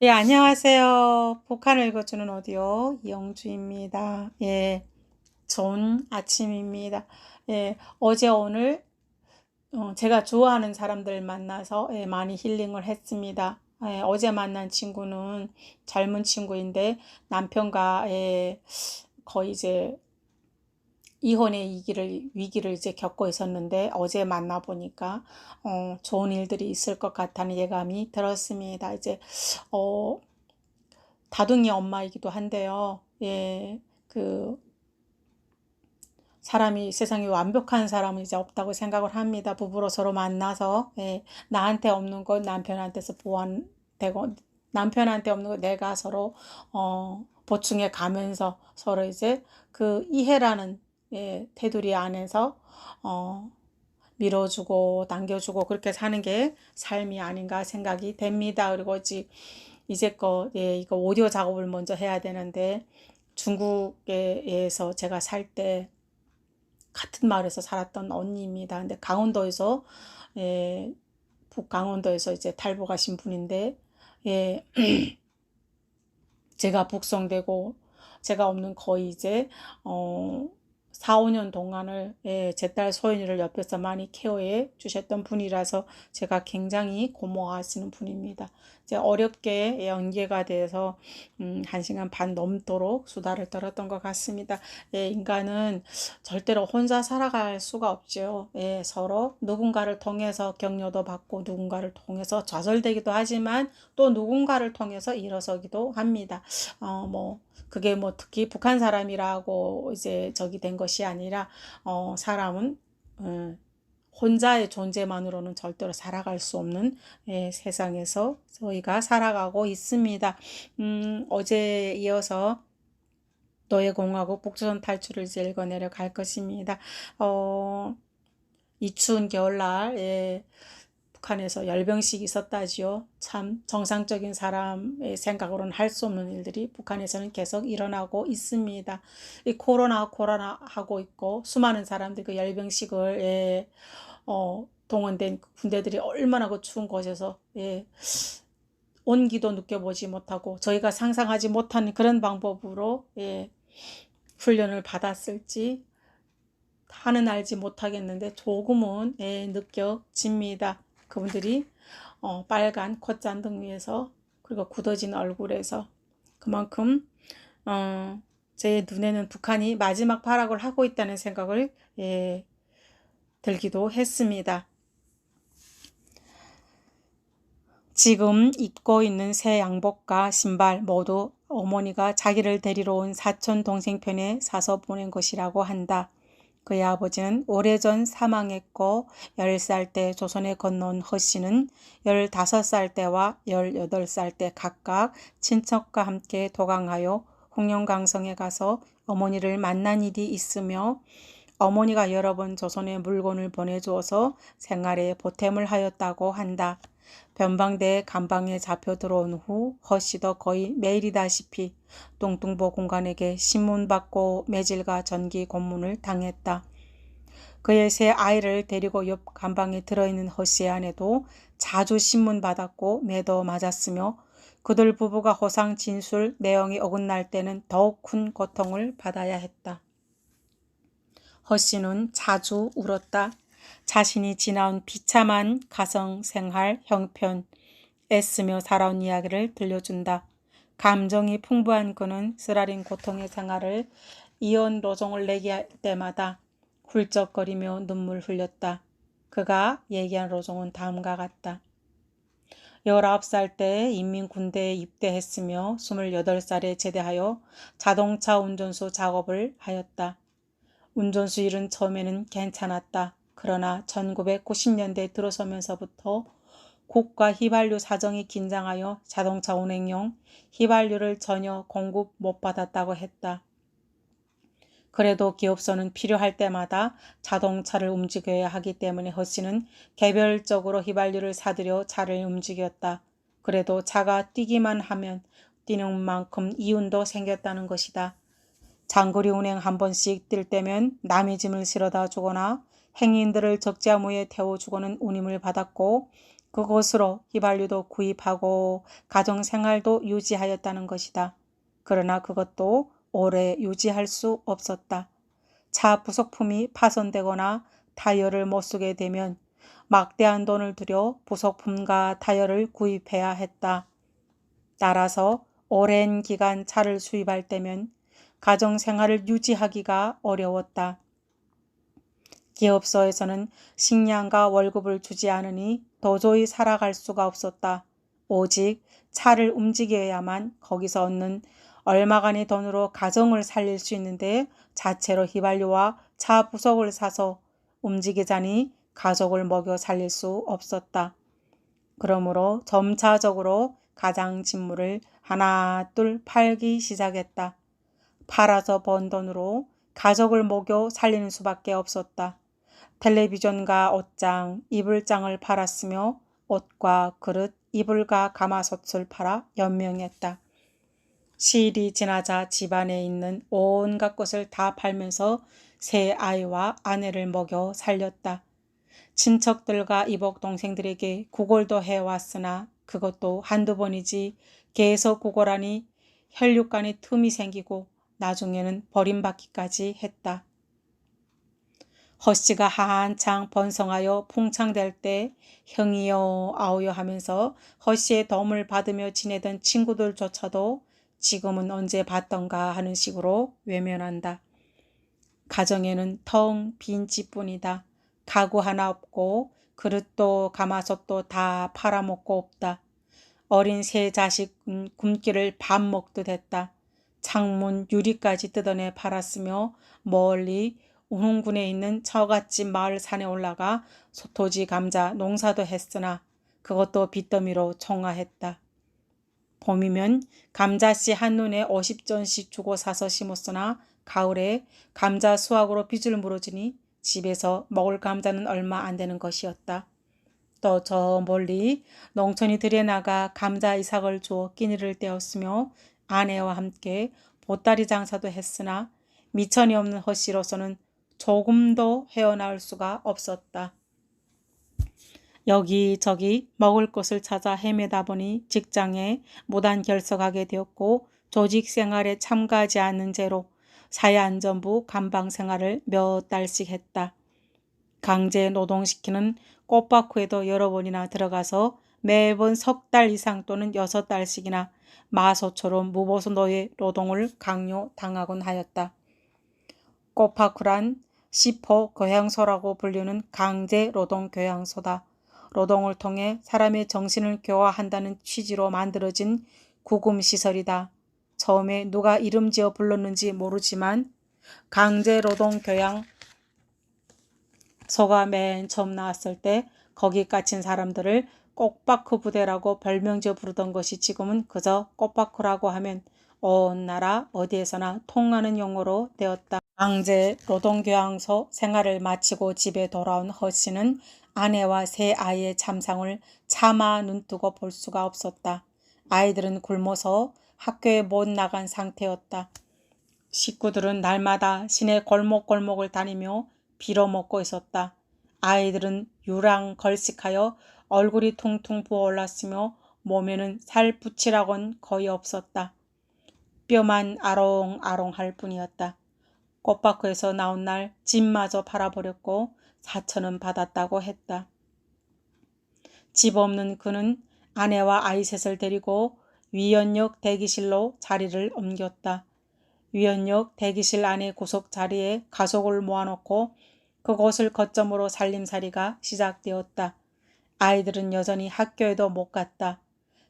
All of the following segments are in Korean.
예, 안녕하세요. 북한을 읽어주는 오디오 이영주입니다. 예, 좋은 아침입니다. 예, 어제 오늘 제가 좋아하는 사람들 만나서 많이 힐링을 했습니다. 예, 어제 만난 친구는 젊은 친구인데 남편과 거의 이제 이혼의 위기를 이제 겪고 있었는데 어제 만나보니까 좋은 일들이 있을 것 같다는 예감이 들었습니다. 이제 어, 다둥이 엄마이기도 한데요. 예, 그 사람이 세상에 완벽한 사람은 이제 없다고 생각을 합니다. 부부로 서로 만나서 나한테 없는 것 남편한테서 보완되고 남편한테 없는 것 내가 서로 보충해 가면서 서로 이제 그 이해라는 테두리 안에서 어, 밀어주고 당겨주고 그렇게 사는 게 삶이 아닌가 생각이 됩니다. 그리고 이제껏 이거 오디오 작업을 먼저 해야 되는데 중국에서 제가 살 때 같은 마을에서 살았던 언니입니다. 근데 강원도에서 예, 북강원도에서 이제 탈북하신 분인데 예, 제가 북송되고 제가 없는 거의 이제 어 4, 5년 동안을 제 딸 소연이를 옆에서 많이 케어해 주셨던 분이라서 제가 굉장히 고마워하시는 분입니다. 이제 어렵게 연계가 돼서 1시간 반 넘도록 수다를 떨었던 것 같습니다. 인간은 절대로 혼자 살아갈 수가 없죠. 서로 누군가를 통해서 격려도 받고 누군가를 통해서 좌절되기도 하지만 또 누군가를 통해서 일어서기도 합니다. 뭐 그게 뭐 특히 북한 사람이라고 이제 저기 된 것이 아니라 사람은 어, 혼자의 존재만으로는 절대로 살아갈 수 없는 세상에서 저희가 살아가고 있습니다. 어제 이어서 노예 공화국 북조선 탈출을 이제 읽어내려 갈 것입니다. 어, 이 추운 겨울날 북한에서 열병식이 있었다지요. 참 정상적인 사람의 생각으로는 할 수 없는 일들이 북한에서는 계속 일어나고 있습니다. 이 코로나 하고 있고 수많은 사람들이 그 열병식을 동원된 그 군대들이 얼마나 그 추운 곳에서 온기도 느껴보지 못하고 저희가 상상하지 못하는 그런 방법으로 훈련을 받았을지 다는 알지 못하겠는데 조금은 느껴집니다. 그분들이 빨간 콧잔등 위에서 그리고 굳어진 얼굴에서 그만큼 제 눈에는 북한이 마지막 발악을 하고 있다는 생각을 들기도 했습니다. 지금 입고 있는 새 양복과 신발 모두 어머니가 자기를 데리러 온 사촌 동생 편에 사서 보낸 것이라고 한다. 그의 아버지는 오래전 사망했고 10살 때 조선에 건너온 허씨는 15살 때와 18살 때 각각 친척과 함께 도강하여 홍룡강성에 가서 어머니를 만난 일이 있으며 어머니가 여러 번 조선에 물건을 보내주어서 생활에 보탬을 하였다고 한다. 변방대에 감방에 잡혀 들어온 후 허씨도 거의 매일이다시피 뚱뚱보 공간에게 신문 받고 매질과 전기 고문을 당했다. 그의 새 아이를 데리고 옆 감방에 들어있는 허씨의 아내도 자주 신문 받았고 매도 맞았으며 그들 부부가 호상 진술 내용이 어긋날 때는 더욱 큰 고통을 받아야 했다. 허씨는 자주 울었다. 자신이 지나온 비참한 가정 생활 형편, 애쓰며 살아온 이야기를 들려준다. 감정이 풍부한 그는 쓰라린 고통의 생활을 이혼 로종을 내기 할 때마다 훌쩍거리며 눈물 흘렸다. 그가 얘기한 로종은 다음과 같다. 19살 때 인민군대에 입대했으며 28살에 제대하여 자동차 운전수 작업을 하였다. 운전수 일은 처음에는 괜찮았다. 그러나 1990년대 들어서면서부터 국가 휘발유 사정이 긴장하여 자동차 운행용 휘발유를 전혀 공급 못 받았다고 했다. 그래도 기업소는 필요할 때마다 자동차를 움직여야 하기 때문에 허씨는 개별적으로 휘발유를 사들여 차를 움직였다. 그래도 차가 뛰기만 하면 뛰는 만큼 이윤도 생겼다는 것이다. 장거리 운행 한 번씩 뛸 때면 남의 짐을 실어다 주거나 행인들을 적재무에 태워주고는 운임을 받았고 그곳으로 휘발유도 구입하고 가정생활도 유지하였다는 것이다. 그러나 그것도 오래 유지할 수 없었다. 차 부속품이 파손되거나 타이어를 못 쓰게 되면 막대한 돈을 들여 부속품과 타이어를 구입해야 했다. 따라서 오랜 기간 차를 수입할 때면 가정생활을 유지하기가 어려웠다. 기업소에서는 식량과 월급을 주지 않으니 도저히 살아갈 수가 없었다. 오직 차를 움직여야만 거기서 얻는 얼마간의 돈으로 가정을 살릴 수 있는데 자체로 휘발유와 차 부속을 사서 움직이자니 가족을 먹여 살릴 수 없었다. 그러므로 점차적으로 가장 직무를 하나 둘 팔기 시작했다. 팔아서 번 돈으로 가족을 먹여 살리는 수밖에 없었다. 텔레비전과 옷장, 이불장을 팔았으며 옷과 그릇, 이불과 가마솥을 팔아 연명했다. 시일이 지나자 집안에 있는 온갖 것을 다 팔면서 세 아이와 아내를 먹여 살렸다. 친척들과 이복 동생들에게 구걸도 해왔으나 그것도 한두 번이지 계속 구걸하니 혈육간에 틈이 생기고 나중에는 버림받기까지 했다. 허씨가 한창 번성하여 풍창될 때 형이여 아우여 하면서 허씨의 도움을 받으며 지내던 친구들조차도 지금은 언제 봤던가 하는 식으로 외면한다. 가정에는 텅 빈 집뿐이다. 가구 하나 없고 그릇도 가마솥도 다 팔아먹고 없다. 어린 세 자식은 굶기를 밥 먹듯 했다. 창문 유리까지 뜯어내 팔았으며 멀리 운흥군에 있는 처갓집 마을 산에 올라가 소토지 감자 농사도 했으나 그것도 빚더미로 총화했다. 봄이면 감자씨 한눈에 50전씩 주고 사서 심었으나 가을에 감자 수확으로 빚을 물어주니 집에서 먹을 감자는 얼마 안 되는 것이었다. 또 저 멀리 농촌이 들여나가 감자 이삭을 주어 끼니를 때웠으며 아내와 함께 보따리 장사도 했으나 미천이 없는 허씨로서는 조금도 헤어나올 수가 없었다. 여기저기 먹을 것을 찾아 헤매다 보니 직장에 무단 결석하게 되었고 조직 생활에 참가하지 않는 죄로 사회안전부 감방 생활을 몇 달씩 했다. 강제 노동시키는 꽃바쿠에도 여러 번이나 들어가서 매번 3달 이상 또는 6달씩이나 마소처럼 무보수 노예 노동을 강요당하곤 하였다. 꽃바쿠란 시포 교양소라고 불리는 강제 노동 교양소다. 노동을 통해 사람의 정신을 교화한다는 취지로 만들어진 구금시설이다. 처음에 누가 이름 지어 불렀는지 모르지만 강제 노동 교양 소가 맨 처음 나왔을 때 거기 갇힌 사람들을 꽃바쿠 부대라고 별명 지어 부르던 것이 지금은 그저 꽃바쿠라고 하면 온 나라 어디에서나 통하는 용어로 되었다. 강제 노동교양소 생활을 마치고 집에 돌아온 허씨는 아내와 세 아이의 참상을 차마 눈뜨고 볼 수가 없었다. 아이들은 굶어서 학교에 못 나간 상태였다. 식구들은 날마다 시내 골목골목을 다니며 빌어먹고 있었다. 아이들은 유랑 걸식하여 얼굴이 퉁퉁 부어올랐으며 몸에는 살 붙이라곤 거의 없었다. 뼈만 아롱아롱할 뿐이었다. 꽃바쿠에서 나온 날 집마저 팔아버렸고 4천원 받았다고 했다. 집 없는 그는 아내와 아이 셋을 데리고 위원역 대기실로 자리를 옮겼다. 위원역 대기실 안의 구석 자리에 가족을 모아놓고 그곳을 거점으로 살림살이가 시작되었다. 아이들은 여전히 학교에도 못 갔다.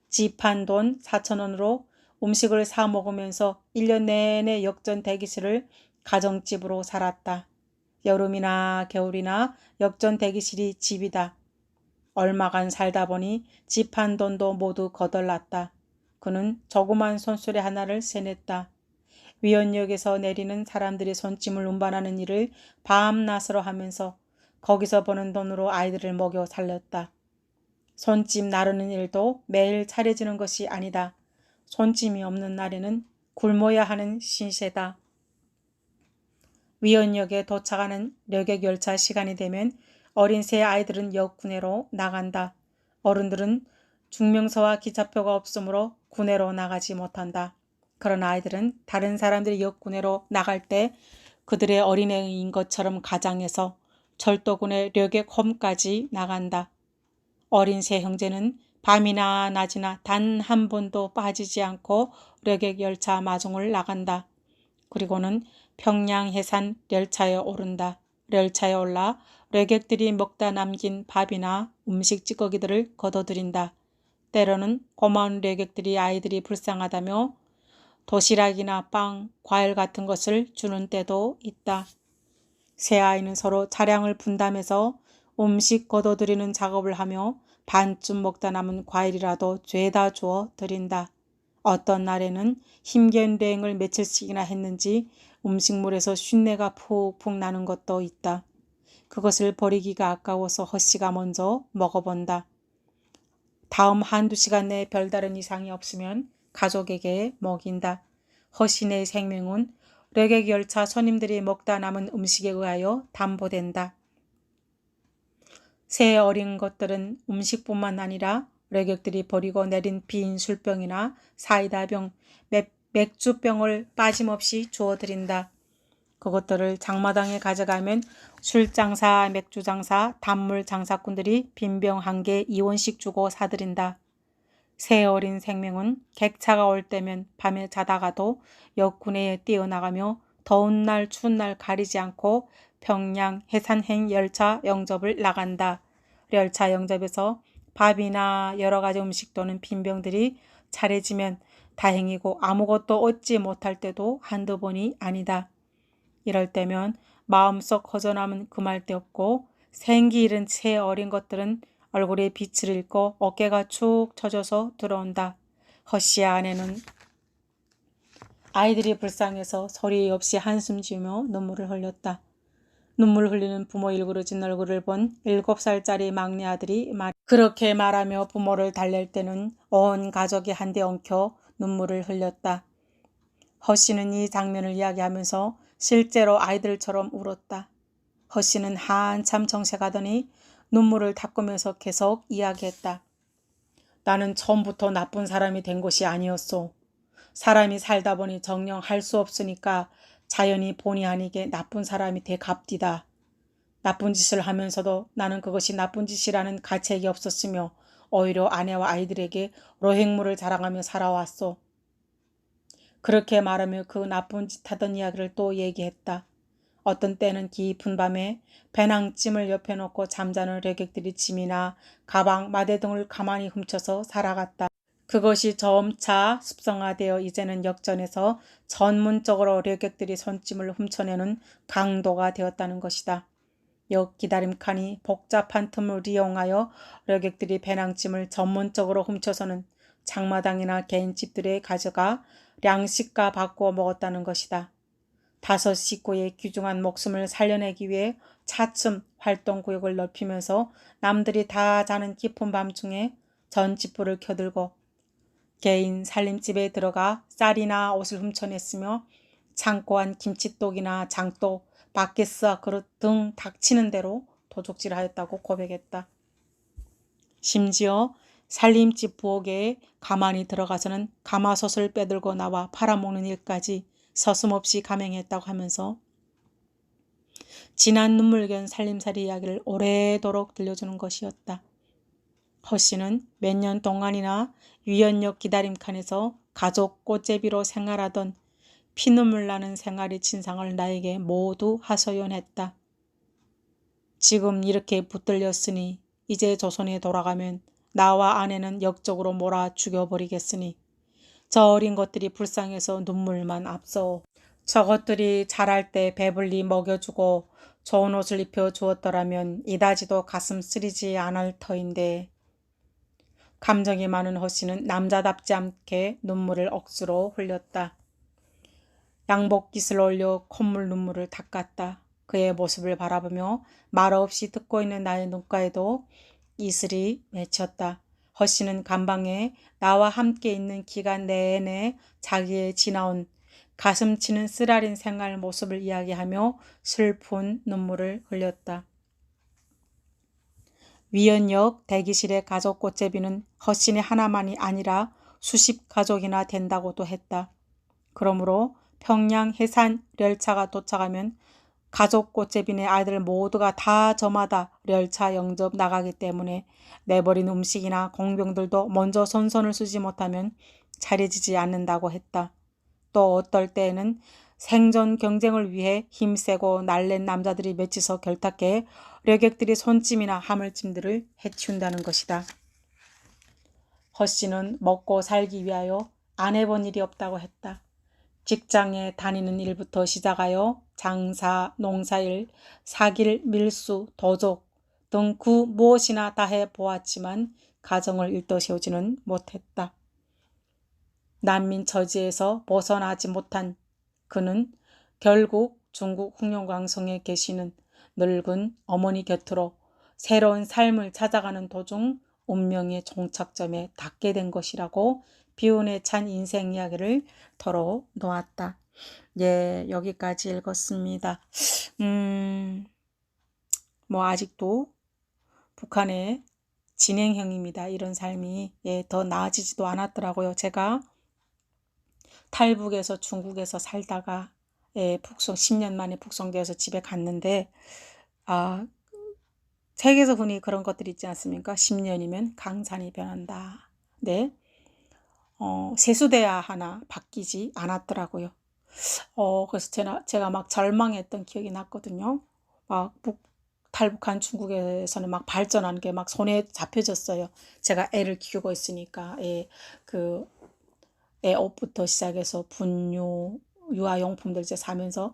집한 돈 4천원으로 음식을 사 먹으면서 1년 내내 역전 대기실을 가정집으로 살았다. 여름이나 겨울이나 역전 대기실이 집이다. 얼마간 살다 보니 집 한 돈도 모두 거덜났다. 그는 조그만 손수레 하나를 세냈다. 위원역에서 내리는 사람들의 손짐을 운반하는 일을 밤낮으로 하면서 거기서 버는 돈으로 아이들을 먹여 살렸다. 손짐 나르는 일도 매일 차려지는 것이 아니다. 손짐이 없는 날에는 굶어야 하는 신세다. 위원역에 도착하는 여객열차 시간이 되면 어린 새 아이들은 역 구내로 나간다. 어른들은 중명서와 기차표가 없으므로 구내로 나가지 못한다. 그런 아이들은 다른 사람들이 역구내로 나갈 때 그들의 어린애인 것처럼 가장해서 철도군의 려객홈까지 나간다. 어린 세 형제는 밤이나 낮이나 단 한 번도 빠지지 않고 려객 열차 마중을 나간다. 그리고는 평양 해산 열차에 오른다. 열차에 올라 려객들이 먹다 남긴 밥이나 음식 찌꺼기들을 걷어들인다. 때로는 고마운 려객들이 아이들이 불쌍하다며 도시락이나 빵, 과일 같은 것을 주는 때도 있다. 세 아이는 서로 차량을 분담해서 음식 걷어들이는 작업을 하며 반쯤 먹다 남은 과일이라도 죄다 주어 드린다. 어떤 날에는 힘겨운 여행을 며칠씩이나 했는지 음식물에서 쉰내가 푹푹 나는 것도 있다. 그것을 버리기가 아까워서 허씨가 먼저 먹어본다. 다음 한두 시간 내에 별다른 이상이 없으면 가족에게 먹인다. 허씨네 생명은 려객 열차 손님들이 먹다 남은 음식에 의하여 담보된다. 새 어린 것들은 음식뿐만 아니라 려객들이 버리고 내린 빈 술병이나 사이다병, 맥주병을 빠짐없이 주어드린다. 그것들을 장마당에 가져가면 술장사, 맥주장사, 단물 장사꾼들이 빈병 한 개 2원씩 주고 사들인다. 새 어린 생명은 객차가 올 때면 밤에 자다가도 역군에 뛰어나가며 더운 날 추운 날 가리지 않고 평양 해산행 열차 영접을 나간다. 열차 영접에서 밥이나 여러 가지 음식 또는 빈병들이 차려지면 다행이고 아무것도 얻지 못할 때도 한두 번이 아니다. 이럴 때면 마음속 허전함은 금할 데 없고 생기 잃은 새 어린 것들은 얼굴에 빛을 잃고 어깨가 축 처져서 들어온다. 허씨 아내는 아이들이 불쌍해서 소리 없이 한숨 지으며 눈물을 흘렸다. 눈물 흘리는 부모 일그러진 얼굴을 본 7살짜리 막내 아들이 그렇게 말하며 부모를 달랠 때는 온 가족이 한데 엉켜 눈물을 흘렸다. 허씨는 이 장면을 이야기하면서 실제로 아이들처럼 울었다. 허씨는 한참 정색하더니 눈물을 닦으면서 계속 이야기했다. 나는 처음부터 나쁜 사람이 된 것이 아니었소. 사람이 살다 보니 정녕 할 수 없으니까 자연히 본의 아니게 나쁜 사람이 돼 갑디다. 나쁜 짓을 하면서도 나는 그것이 나쁜 짓이라는 가책이 없었으며 오히려 아내와 아이들에게 로행물을 자랑하며 살아왔소. 그렇게 말하며 그 나쁜 짓 하던 이야기를 또 얘기했다. 어떤 때는 깊은 밤에 배낭짐을 옆에 놓고 잠자는 려객들이 짐이나 가방, 마대 등을 가만히 훔쳐서 살아갔다. 그것이 점차 습성화되어 이제는 역전해서 전문적으로 려객들이 손짐을 훔쳐내는 강도가 되었다는 것이다. 역 기다림칸이 복잡한 틈을 이용하여 려객들이 배낭짐을 전문적으로 훔쳐서는 장마당이나 개인 집들에 가져가 양식과 바꾸어 먹었다는 것이다. 5 식구의 귀중한 목숨을 살려내기 위해 차츰 활동구역을 넓히면서 남들이 다 자는 깊은 밤중에 전집불을 켜들고 개인 살림집에 들어가 쌀이나 옷을 훔쳐냈으며 창고 안 김치독이나 장독, 바켓스와 그릇 등 닥치는 대로 도둑질하였다고 고백했다. 심지어 살림집 부엌에 가만히 들어가서는 가마솥을 빼들고 나와 팔아먹는 일까지 서슴없이 감행했다고 하면서 진한 눈물겨운 살림살이 이야기를 오래도록 들려주는 것이었다. 허씨는 몇 년 동안이나 위원역 기다림칸에서 가족 꽃제비로 생활하던 피눈물 나는 생활의 진상을 나에게 모두 하소연했다. 지금 이렇게 붙들렸으니 이제 조선에 돌아가면 나와 아내는 역적으로 몰아 죽여버리겠으니 저 어린 것들이 불쌍해서 눈물만 앞서 저것들이 자랄 때 배불리 먹여주고 좋은 옷을 입혀주었더라면 이다지도 가슴 쓰리지 않을 터인데. 감정이 많은 허씨는 남자답지 않게 눈물을 억수로 흘렸다. 양복깃을 올려 콧물 눈물을 닦았다. 그의 모습을 바라보며 말없이 듣고 있는 나의 눈가에도 이슬이 맺혔다. 허씨는 감방에 나와 함께 있는 기간 내내 자기의 지나온 가슴 치는 쓰라린 생활 모습을 이야기하며 슬픈 눈물을 흘렸다. 위원역 대기실의 가족 꽃제비는 헛신이 하나만이 아니라 수십 가족이나 된다고도 했다. 그러므로 평양 해산 열차가 도착하면 가족 꽃제비네 아이들 모두가 다 저마다 열차 영접 나가기 때문에 내버린 음식이나 공병들도 먼저 손선을 쓰지 못하면 차려지지 않는다고 했다. 또 어떨 때에는 생존 경쟁을 위해 힘세고 날랜 남자들이 맺혀서 결탁해 여객들이 손찜이나 하물찜들을 해치운다는 것이다. 허씨는 먹고 살기 위하여 안 해본 일이 없다고 했다. 직장에 다니는 일부터 시작하여 장사, 농사일, 사길, 밀수, 도적 등 그 무엇이나 다 해보았지만 가정을 일떠세우지는 못했다. 난민 처지에서 벗어나지 못한 그는 결국 중국 흑룡강성에 계시는 늙은 어머니 곁으로 새로운 삶을 찾아가는 도중 운명의 종착점에 닿게 된 것이라고 비운에 찬 인생 이야기를 털어놓았다. 예, 여기까지 읽었습니다. 뭐 아직도 북한의 진행형입니다. 이런 삶이 더 나아지지도 않았더라고요. 제가 탈북에서 중국에서 살다가 북송 10년 만에 북송되어서 집에 갔는데 책에서 흔히 그런 것들이 있지 않습니까? 10년이면 강산이 변한다. 네. 세수돼야 하나 바뀌지 않았더라고요. 그래서 제가 막 절망했던 기억이 났거든요. 막 탈북한 중국에서는 막 발전하는 게 막 손에 잡혀졌어요. 제가 애를 키우고 있으니까 애 옷부터 시작해서 분유, 유아용품들 이제 사면서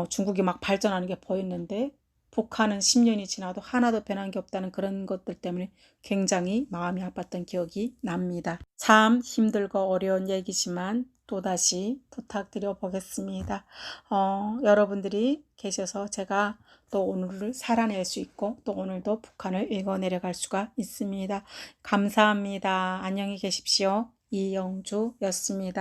중국이 막 발전하는 게 보였는데 북한은 10년이 지나도 하나도 변한 게 없다는 그런 것들 때문에 굉장히 마음이 아팠던 기억이 납니다. 참 힘들고 어려운 얘기지만 또다시 부탁드려 보겠습니다. 여러분들이 계셔서 제가 또 오늘을 살아낼 수 있고 또 오늘도 북한을 읽어 내려갈 수가 있습니다. 감사합니다. 안녕히 계십시오. 이영주였습니다.